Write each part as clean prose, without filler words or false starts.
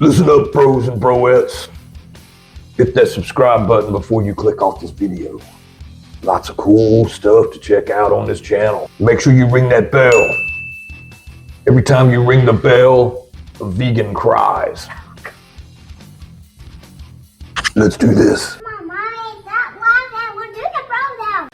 Listen up, pros and broettes. Hit that subscribe button before you click off this video. Lots of cool stuff to check out on this channel. Make sure you ring that bell. Every time you ring the bell, a vegan cries. Let's do this. Mama, it's that long and we're doing a Brodown.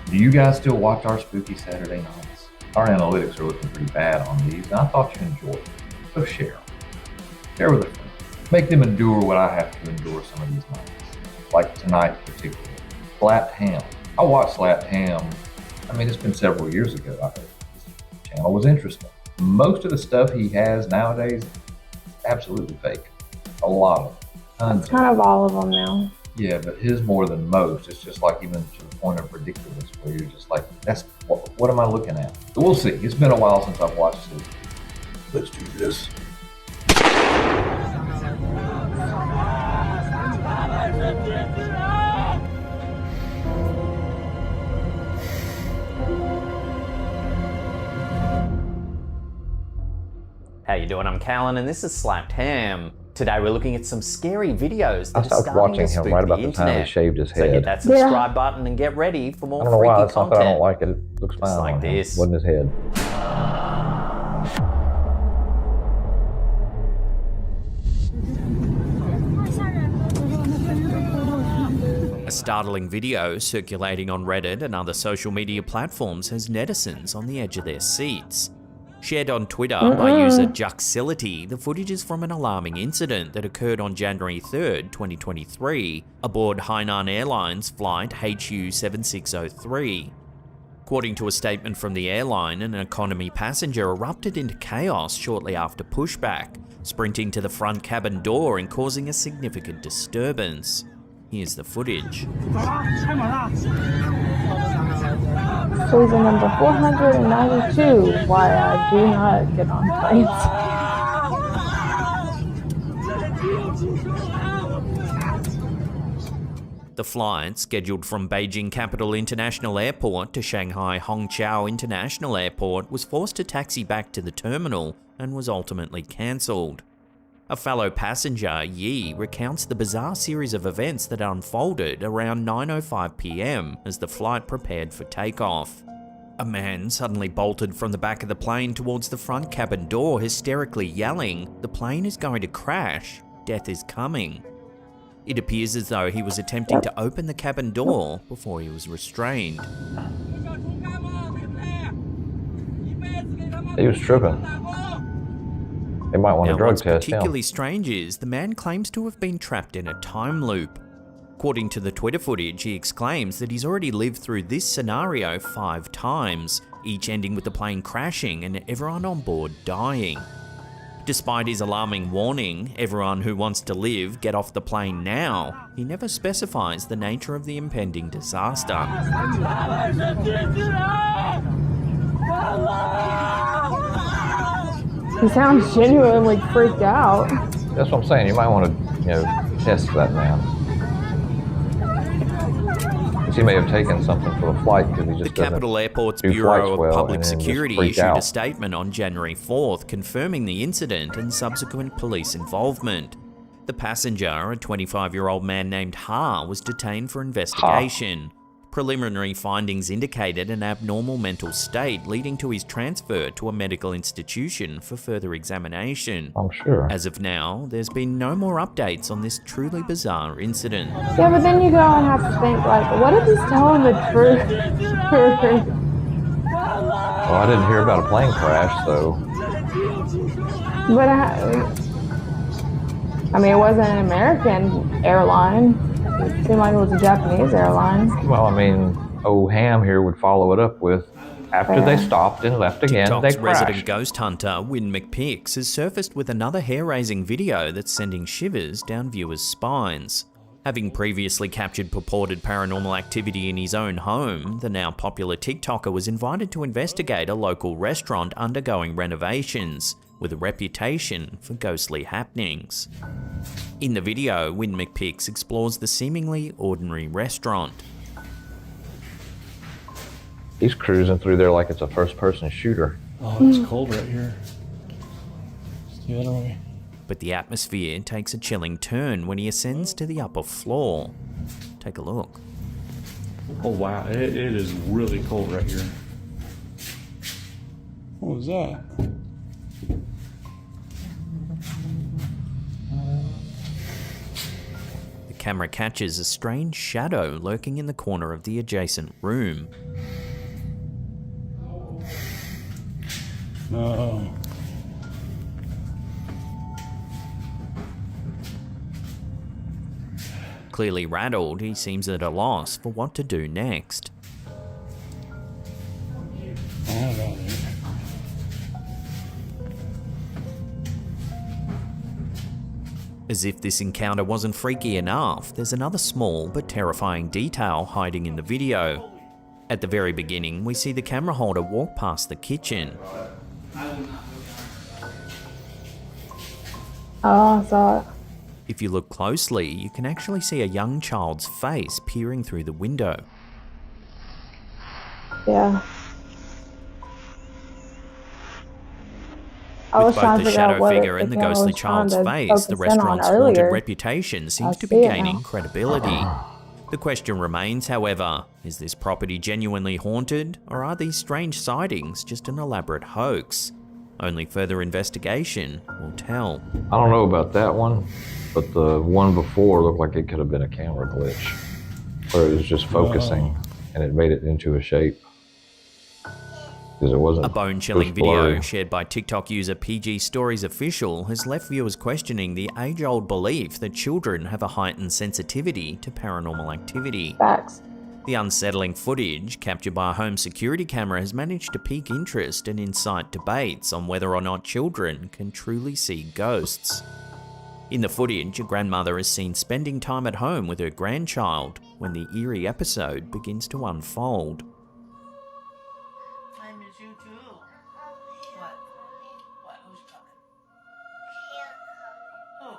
Do you guys still watch our spooky Saturday nights? Our analytics are looking pretty bad on these, and I thought you enjoyed it. So share them. Share with a friend. Make them endure what I have to endure some of these nights. Like tonight particularly. Slapped Ham. I watched Slapped Ham. I mean, it's been several years ago. I heard this channel was interesting. Most of the stuff he has nowadays is absolutely fake. A lot of them. Tons It's kind of all of them now. Yeah, but his more than most. It's just like even to the point of ridiculous where you're just like, that's what am I looking at? So we'll see. It's been a while since I've watched it. Let's do this. How you doing? I'm Callan and this is Slapped Ham. Today we're looking at some scary videos I that are started starting to watching spook him right about the the time internet. he shaved his So hit head. that subscribe button and get ready for more I don't know freaky why, it's not that I don't content. like it. It looks fine like on him. this. Wasn't his head. A startling video circulating on Reddit and other social media platforms has netizens on the edge of their seats. Shared on Twitter by user Juxility, the footage is from an alarming incident that occurred on January 3rd, 2023, aboard Hainan Airlines flight HU7603. According to a statement from the airline, an economy passenger erupted into chaos shortly after pushback, sprinting to the front cabin door and causing a significant disturbance. Here's the footage. So he's in number 492, why I do not get on planes. The flight, scheduled from Beijing Capital International Airport to Shanghai Hongqiao International Airport, was forced to taxi back to the terminal and was ultimately cancelled. A fellow passenger, Yi, recounts the bizarre series of events that unfolded around 9:05 p.m. as the flight prepared for takeoff. A man suddenly bolted from the back of the plane towards the front cabin door, hysterically yelling, "The plane is going to crash. Death is coming." It appears as though he was attempting to open the cabin door before he was restrained. He was tripping. They might want a Now, drug what's test particularly him. strange is the man claims to have been trapped in a time loop. According to the Twitter footage, he exclaims that he's already lived through this scenario 5 times, each ending with the plane crashing and everyone on board dying. Despite his alarming warning, everyone who wants to live, get off the plane now, he never specifies the nature of the impending disaster. He sounds genuinely freaked out. That's what I'm saying. You might want to, test that man. Because he may have taken something for the flight because he The just doesn't Capital Airport's do Bureau flights of well Public and then just Security freak issued a out. statement on January 4th confirming the incident and subsequent police involvement. The passenger, a 25-year-old man named Ha, was detained for investigation. Preliminary findings indicated an abnormal mental state leading to his transfer to a medical institution for further examination. I'm sure. As of now, there's been no more updates on this truly bizarre incident. Yeah, but then you go and have to think, like, what if he's telling the truth? Well, I didn't hear about a plane crash, so But I mean, it wasn't an American airline. It seemed like it was a Japanese airline. well, I mean, old Ham here would follow it up with, after they stopped and left again, they TikTok's resident crashed. ghost hunter, Win McPix, has surfaced with another hair-raising video that's sending shivers down viewers' spines. Having previously captured purported paranormal activity in his own home, the now popular TikToker was invited to investigate a local restaurant undergoing renovations, with a reputation for ghostly happenings. In the video, Win McPix explores the seemingly ordinary restaurant. He's cruising through there like it's a first-person shooter. Oh, it's cold right here. It's the other way. But the atmosphere takes a chilling turn when he ascends to the upper floor. Take a look. Oh wow, it is really cold right here. What was that? The camera catches a strange shadow lurking in the corner of the adjacent room. Oh. Clearly rattled, he seems at a loss for what to do next. I don't know, dude. As if this encounter wasn't freaky enough, there's another small but terrifying detail hiding in the video. At the very beginning, we see the camera holder walk past the kitchen. Oh, I saw it. If you look closely, you can actually see a young child's face peering through the window. Yeah. I was With trying both to the figure out shadow what figure it, and the camera ghostly was trying child's to face, the focus in on restaurant's haunted earlier. reputation seems I to see be it gaining now. credibility. The question remains, however, is this property genuinely haunted, or are these strange sightings just an elaborate hoax? Only further investigation will tell. I don't know about that one, but the one before looked like it could have been a camera glitch, where it was just focusing and it made it into a shape. Because it wasn't. A bone-chilling it was video blurry. shared by TikTok user PG Stories Official has left viewers questioning the age-old belief that children have a heightened sensitivity to paranormal activity. Facts. The unsettling footage, captured by a home security camera, has managed to pique interest and incite debates on whether or not children can truly see ghosts. In the footage, a grandmother is seen spending time at home with her grandchild when the eerie episode begins to unfold. I miss you too. What? What? Who's coming? Who?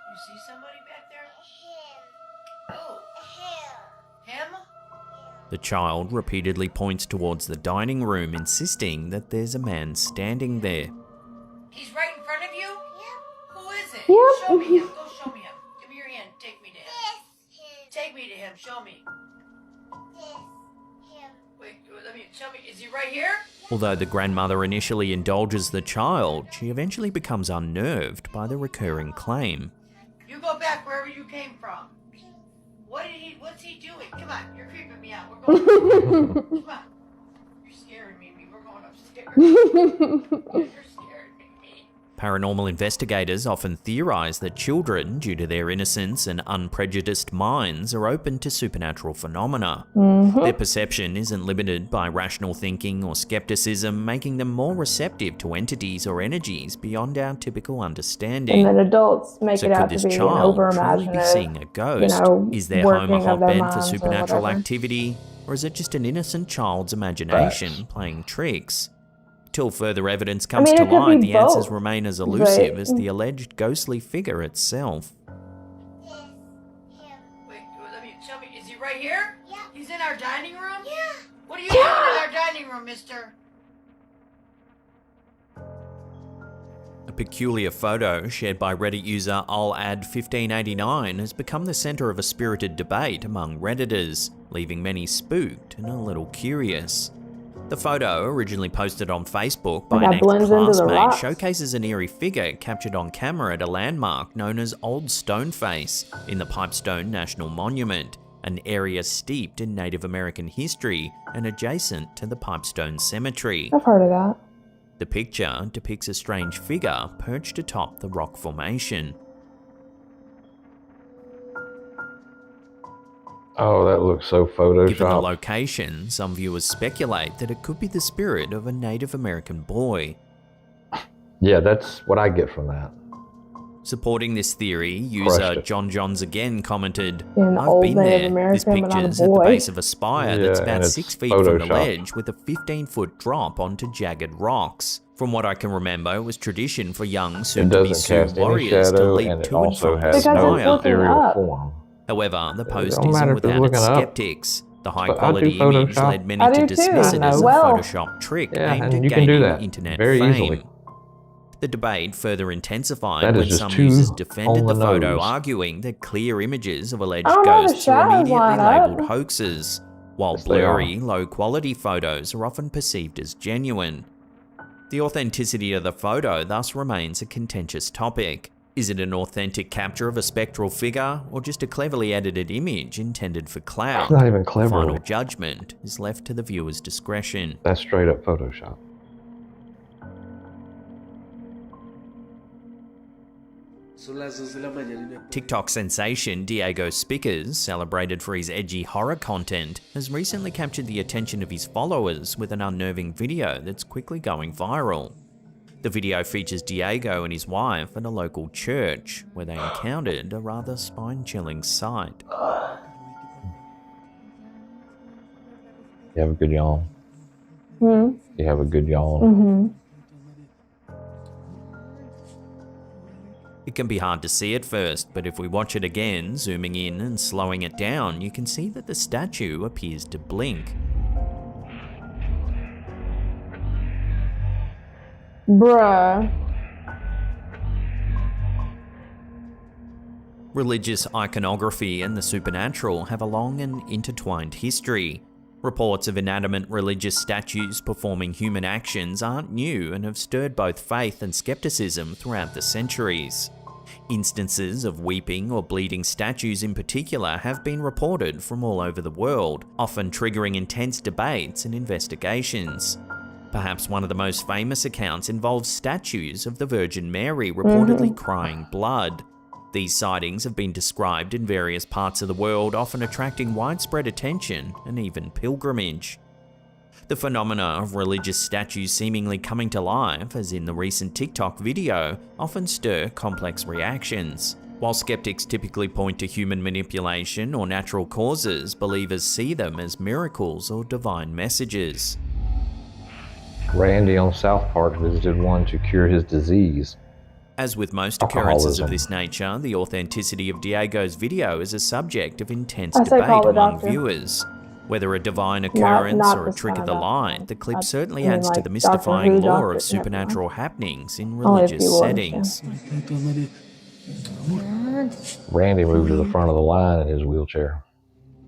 You see somebody back there? Who? Him? The child repeatedly points towards the dining room, insisting that there's a man standing there. He's right in front of you? Yep. Who is it? Yep. Show me him. Go show me him. Give me your hand. Take me to him. Take me to him. Show me. Wait, let me. Show me. Is he right here? Although the grandmother initially indulges the child, she eventually becomes unnerved by the recurring claim. You go back wherever you came from. What's he doing? Come on, you're creeping me out. We're going. Come on. You're scaring me. We're going upstairs. You're scaring me. Paranormal investigators often theorize that children, due to their innocence and unprejudiced minds, are open to supernatural phenomena. Their perception isn't limited by rational thinking or skepticism, making them more receptive to entities or energies beyond our typical understanding. And then adults make So it could out to this be an child truly be over-imaginative, seeing a ghost? Is their home a working of their hotbed for minds or supernatural whatever. activity? Or is it just an innocent child's imagination playing tricks? Till further evidence comes mean, to it could light, be the answers both, remain as elusive but- as the alleged ghostly figure itself. Wait, let me. Show me. Is he right here? Yeah. He's in our dining room? Yeah. What are you doing in our dining room, mister? A peculiar photo shared by Reddit user I'llAdd1589 has become the center of a spirited debate among Redditors, leaving many spooked and a little curious. The photo, originally posted on Facebook by That an blends into the ex-classmate, rocks. showcases an eerie figure captured on camera at a landmark known as Old Stoneface in the Pipestone National Monument, an area steeped in Native American history and adjacent to the Pipestone Cemetery. I've heard of that. The picture depicts a strange figure perched atop the rock formation. Oh, that looks so Given the photoshopped. location, some viewers speculate that it could be the spirit of a Native American boy. Yeah, that's what I get from that. Supporting this theory, user Crushed it. John Johns again commented, An "I've old been Native there. This American, but not a picture's at the boy." base of a spire that's Yeah, about and 6 it's feet from the photoshopped. ledge with a 15-foot drop onto jagged rocks. From what I can remember, it was tradition for young, It soon-to-be doesn't Sioux cast any warriors to shadow, leap and it to and also from the has Because no it's spire. looking ethereal up. form. However, the post don't matter isn't if it's without its looking up. skeptics. The But I do high-quality image Photoshop. led many I to do too, dismiss I it as a know. Well- Photoshop trick Yeah, aimed and at you can do gaining that internet very fame. easily. The debate further intensified That is when just some too users on defended the the photo, nose. arguing that clear images of alleged Oh, no, the ghosts are shadows immediately line up. labelled hoaxes, while Yes, they are. blurry, low-quality photos are often perceived as genuine. The authenticity of the photo thus remains a contentious topic. Is it an authentic capture of a spectral figure, or just a cleverly edited image intended for clout? It's not even The clever. final judgment is left to the viewer's discretion. That's straight up Photoshop. TikTok sensation Diego Spickers, celebrated for his edgy horror content, has recently captured the attention of his followers with an unnerving video that's quickly going viral. The video features Diego and his wife at a local church, where they encountered a rather spine-chilling sight. You have a good yawn. Hmm. You have a good yawn. Mm-hmm. It can be hard to see at first, but if we watch it again, zooming in and slowing it down, you can see that the statue appears to blink. Bruh. Religious iconography and the supernatural have a long and intertwined history. Reports of inanimate religious statues performing human actions aren't new and have stirred both faith and skepticism throughout the centuries. Instances of weeping or bleeding statues in particular have been reported from all over the world, often triggering intense debates and investigations. Perhaps one of the most famous accounts involves statues of the Virgin Mary reportedly crying blood. These sightings have been described in various parts of the world, often attracting widespread attention and even pilgrimage. The phenomena of religious statues seemingly coming to life, as in the recent TikTok video, often stir complex reactions. While skeptics typically point to human manipulation or natural causes, believers see them as miracles or divine messages. Randy on South Park visited one to cure his disease. As with most occurrences of Alcoholism. this nature, the authenticity of Diego's video is a subject of intense I say debate call the among doctor. viewers. Whether a divine occurrence not or a this trick of kind the of light, doctor. the clip I certainly mean, adds to like the Doctor mystifying Who lore doctor, of never supernatural mind. happenings in Only if religious you would, settings. Randy moved to the front of the line in his wheelchair.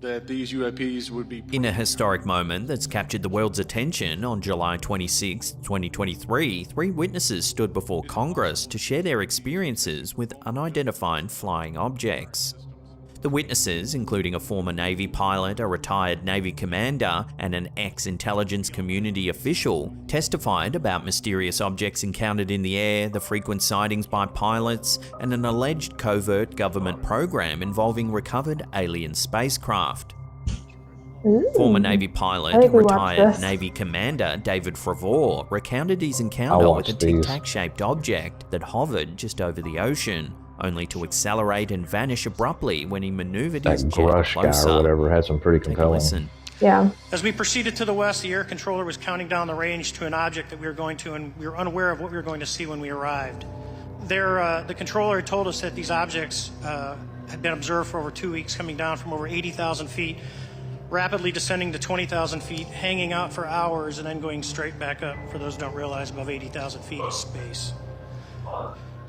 That these UAPs would be In a historic moment that's captured the world's attention, on July 26, 2023, 3 witnesses stood before Congress to share their experiences with unidentified flying objects. The witnesses, including a former Navy pilot, a retired Navy commander, and an ex-intelligence community official, testified about mysterious objects encountered in the air, the frequent sightings by pilots, and an alleged covert government program involving recovered alien spacecraft. Ooh. Former Navy I pilot think and we watched retired this. Navy commander David Fravor recounted his encounter with a watched these. tic-tac-shaped object that hovered just over the ocean, only to accelerate and vanish abruptly when he maneuvered That his jet Grush guy closer. or whatever had some pretty Take a compelling. listen. Yeah. As we proceeded to the west, the air controller was counting down the range to an object that we were going to, and we were unaware of what we were going to see when we arrived. The controller had told us that these objects had been observed for over 2 weeks, coming down from over 80,000 feet, rapidly descending to 20,000 feet, hanging out for hours, and then going straight back up. For those who don't realize, above 80,000 feet is space.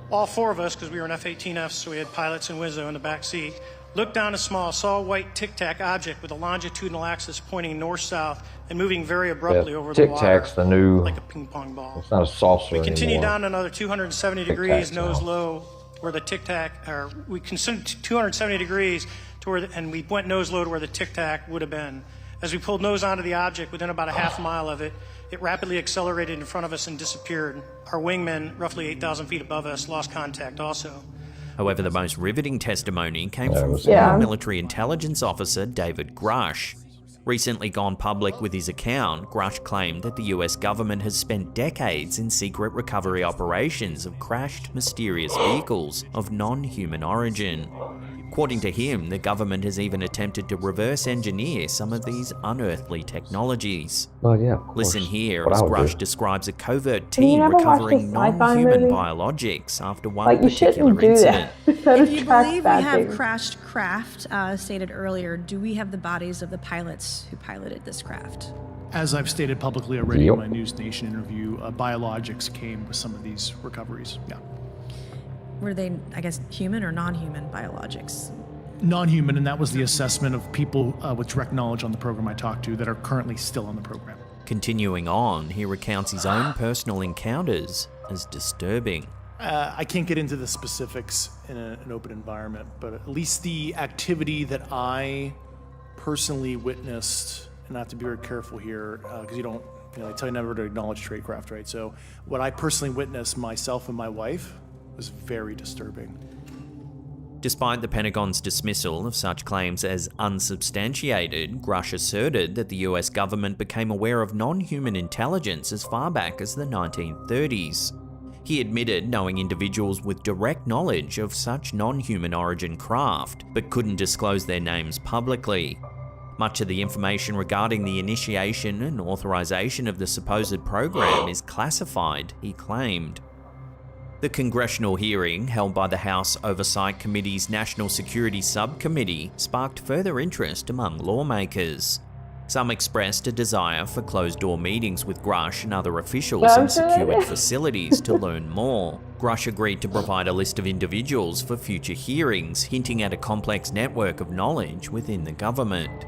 All 4 of us, because we were in F-18Fs, so we had pilots and Wizzo in the back seat, looked down a small, saw a white tic-tac object with a longitudinal axis pointing north-south and moving very abruptly over the water. Tic-Tac's the new, Like a ping pong ball. it's not a saucer We continued anymore. down another 270 Tic degrees, Tacs nose now. low, where the Tic Tac, or we considered 270 degrees to where, and we went nose low to where the Tic Tac would have been. As we pulled nose onto the object, within about a half mile of it, it rapidly accelerated in front of us and disappeared. Our wingmen, roughly 8,000 feet above us, lost contact also. However, the most riveting testimony came That from was- former Yeah. military intelligence officer David Grush. Recently gone public with his account, Grush claimed that the US government has spent decades in secret recovery operations of crashed, mysterious vehicles of non-human origin. According to him, the government has even attempted to reverse engineer some of these unearthly technologies. Well, yeah, of course. Listen here What as I would Grush do. describes a covert You team never watched a recovering sci-fi non-human movie? biologics after one Like, you particular shouldn't do incident. that. That If you attracts believe we bad have things. crashed craft, stated earlier, do we have the bodies of the pilots who piloted this craft? As I've stated publicly already Yep. in my News Nation interview, biologics came with some of these recoveries. Yeah. Were they, I guess, human or non-human biologics? Non-human, and that was the assessment of people with direct knowledge on the program I talked to that are currently still on the program. Continuing on, he recounts his own personal encounters as disturbing. I can't get into the specifics in an open environment, but at least the activity that I personally witnessed, and I have to be very careful here because they tell you never to acknowledge tradecraft, right? So what I personally witnessed myself and my wife was very disturbing. Despite the Pentagon's dismissal of such claims as unsubstantiated, Grush asserted that the US government became aware of non-human intelligence as far back as the 1930s. He admitted knowing individuals with direct knowledge of such non-human origin craft, but couldn't disclose their names publicly. Much of the information regarding the initiation and authorization of the supposed program is classified, he claimed. The congressional hearing held by the House Oversight Committee's National Security Subcommittee sparked further interest among lawmakers. Some expressed a desire for closed-door meetings with Grush and other officials Yeah, I'm in sure they secured did. facilities to learn more. Grush agreed to provide a list of individuals for future hearings, hinting at a complex network of knowledge within the government.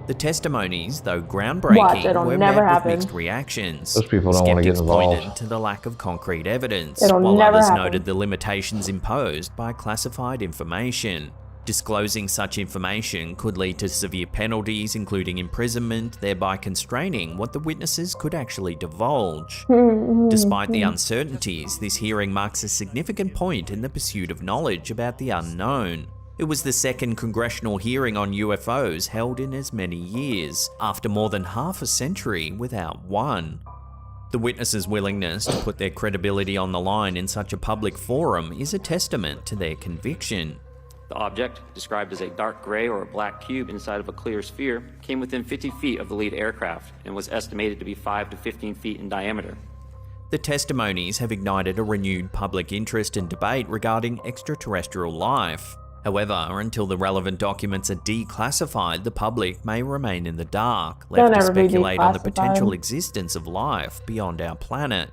The testimonies, though Watch, groundbreaking, it'll were never met with happen. mixed reactions. Those people don't want to get Skeptics involved. pointed to the lack of concrete evidence, It'll while never others happen. noted the limitations imposed by classified information. Disclosing such information could lead to severe penalties, including imprisonment, thereby constraining what the witnesses could actually divulge. Despite the uncertainties, this hearing marks a significant point in the pursuit of knowledge about the unknown. It was the second congressional hearing on UFOs held in as many years, after more than half a century without one. The witnesses' willingness to put their credibility on the line in such a public forum is a testament to their conviction. The object, described as a dark gray or a black cube inside of a clear sphere, came within 50 feet of the lead aircraft and was estimated to be 5 to 15 feet in diameter. The testimonies have ignited a renewed public interest and debate regarding extraterrestrial life. However, until the relevant documents are declassified, the public may remain in the dark, left to ever be speculate on the declassified. potential existence of life beyond our planet.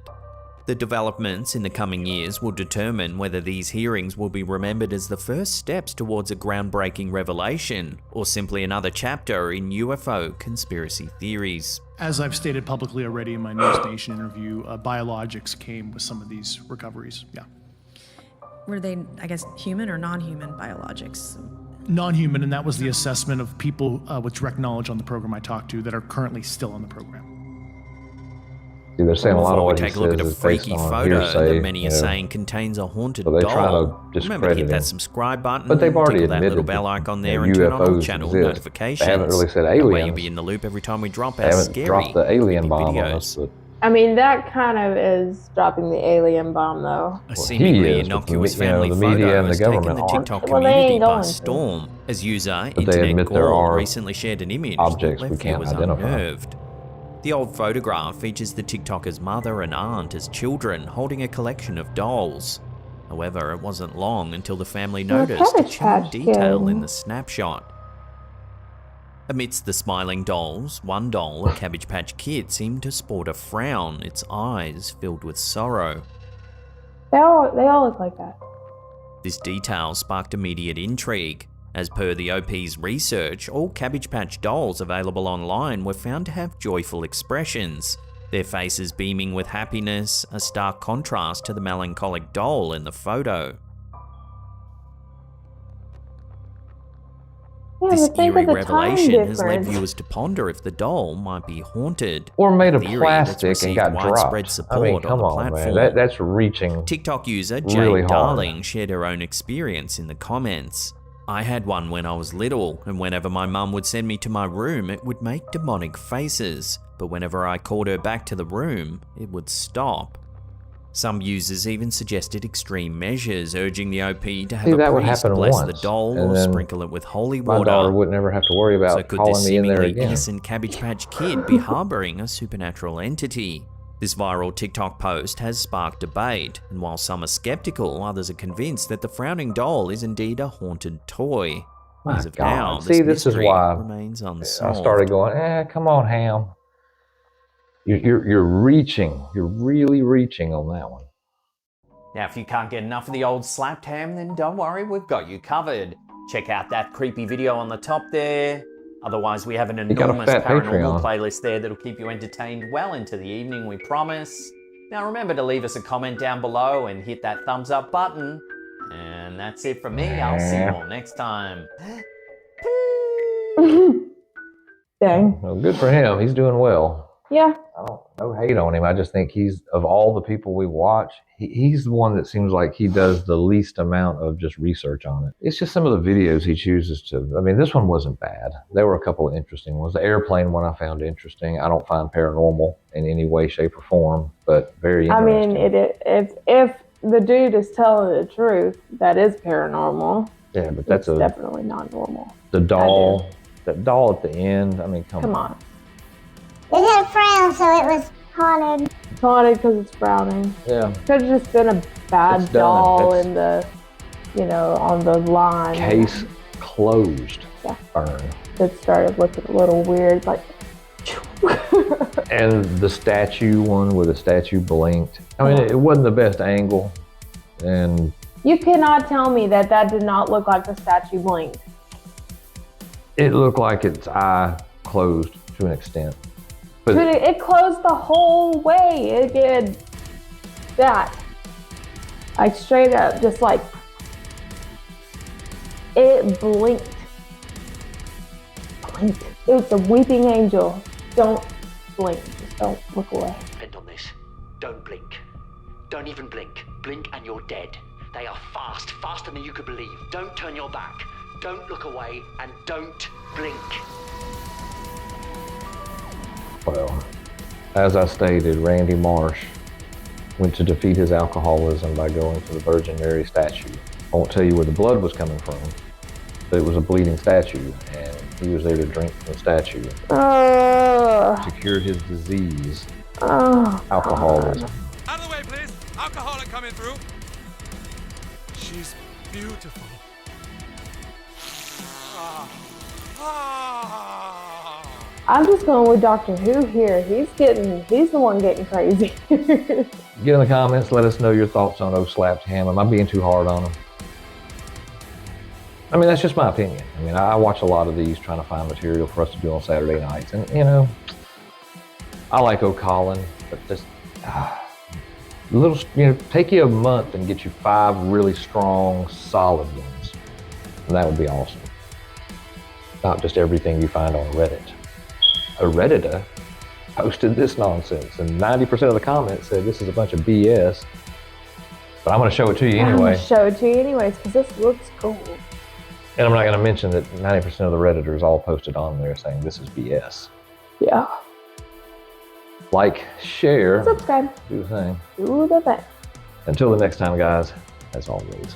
The developments in the coming years will determine whether these hearings will be remembered as the first steps towards a groundbreaking revelation, or simply another chapter in UFO conspiracy theories. As I've stated publicly already in my News Nation interview, biologics came with some of these recoveries. Yeah. Were they, I guess, human or non-human biologics? Non-human, and that was the assessment of people with direct knowledge on the program I talked to that are currently still on the program. See, they're saying a lot of Before we what he take a look says at a is based freaky on photo hearsay. that many are saying contains a haunted So they try to doll, remember to discredit hit that him. subscribe button, But they've already tickle that little admitted bell that, icon you there know, and turn on all UFOs channel exist. notifications. They haven't really said That way you'll aliens. be in the loop every time we drop They our haven't scary, dropped the alien creepy bomb on videos. us, but I mean, that kind of is dropping the alien bomb, though. A he seemingly is, but the innocuous me- you know, family the media photo and the has taken government the aren't. TikTok Well, they community ain't by going to. storm, as user But they Internet admit there Gore are recently shared an image objects that we left can't viewers identify. unnerved. The old photograph features the TikToker's mother and aunt as children holding a collection of dolls. However, it wasn't long until the family noticed a Cabbage chilling Patch detail Kid. in the snapshot. Amidst the smiling dolls, one doll, a Cabbage Patch Kid, seemed to sport a frown, its eyes filled with sorrow. They all look like that. This detail sparked immediate intrigue. As per the OP's research, all Cabbage Patch dolls available online were found to have joyful expressions, their faces beaming with happiness, a stark contrast to the melancholic doll in the photo. Yeah, This but think eerie of the time revelation has led difference. viewers to ponder if the doll might be haunted. or made a of theory that's plastic and received got widespread dropped. support I mean, on come the on, man. platform. That's reaching. TikTok user Jade Really hard. Darling shared her own experience in the comments. I had one when I was little, and whenever my mum would send me to my room, it would make demonic faces, but whenever I called her back to the room, it would stop. Some users even suggested extreme measures, urging the OP to have See, a that would priest happen bless once, the doll and or then sprinkle it with holy my water. daughter would never have to worry about So could calling this me in there seemingly again. innocent Cabbage Patch Kid be harboring a supernatural entity? This viral TikTok post has sparked debate, and while some are skeptical, others are convinced that the frowning doll is indeed a haunted toy. My As of God. now, See, this this is mystery why remains I unsolved. started going, come on, Ham. You're reaching. You're really reaching on that one. Now, if you can't get enough of the old slapped ham, then don't worry, we've got you covered. Check out that creepy video on the top there. Otherwise, we have an You got a enormous fat paranormal Patreon. playlist there that'll keep you entertained well into the evening, we promise. Now, remember to leave us a comment down below and hit that thumbs up button. And that's it from me. I'll see you all next time. Dang. Well, good for him. He's doing well. Yeah. No hate on him. I just think he's, of all the people we watch, he's the one that seems like he does the least amount of just research on it. It's just some of the videos he chooses to. I mean, this one wasn't bad. There were a couple of interesting ones. The airplane one I found interesting. I don't find paranormal in any way, shape, or form, but very interesting. I mean, if the dude is telling the truth, that is paranormal. Yeah, but that's definitely not normal. The doll, that doll at the end. I mean, come on. It had a frown, so it was haunted. It's haunted because it's frowning. Yeah. Could have just been a bad doll in the, on the line. Case closed. Yeah. Burn. It started looking a little weird, like. And the statue one where the statue blinked. I mean, it wasn't the best angle. And You cannot tell me that did not look like the statue blinked. it looked like its eye closed to an extent. But Dude, it closed the whole way. It did that. Like straight up, just like it blinked. Blinked. It was a weeping angel. Don't blink. Just don't look away. Depend on this. Don't blink. Don't even blink. Blink and you're dead. They are fast, faster than you could believe. Don't turn your back. Don't look away and don't blink. well, as I stated, Randy Marsh went to defeat his alcoholism by going to the Virgin Mary statue. I won't tell you where the blood was coming from, but it was a bleeding statue, and he was there to drink from the statue to cure his disease, alcoholism. Out of the way, please. Alcoholic coming through. She's beautiful. I'm just going with Doctor Who here. He's the one getting crazy. Get in the comments, let us know your thoughts on O Slapped Ham. Am I being too hard on him? I mean, that's just my opinion. I mean, I watch a lot of these trying to find material for us to do on Saturday nights. And, you know, I like O'Colin, but just take you a month and get you 5 really strong, solid ones. And that would be awesome. Not just everything you find on Reddit. A Redditor posted this nonsense, and 90% of the comments said this is a bunch of BS. But I'm going to show it to you anyway. I'm going to show it to you anyways, because this looks cool. And I'm not going to mention that 90% of the Redditors all posted on there saying this is BS. Yeah. Like, share, subscribe, do the thing. Do the thing. Until the next time, guys, as always,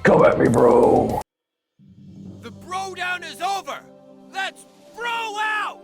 come at me, bro. The Brodown is over. Let's bro out!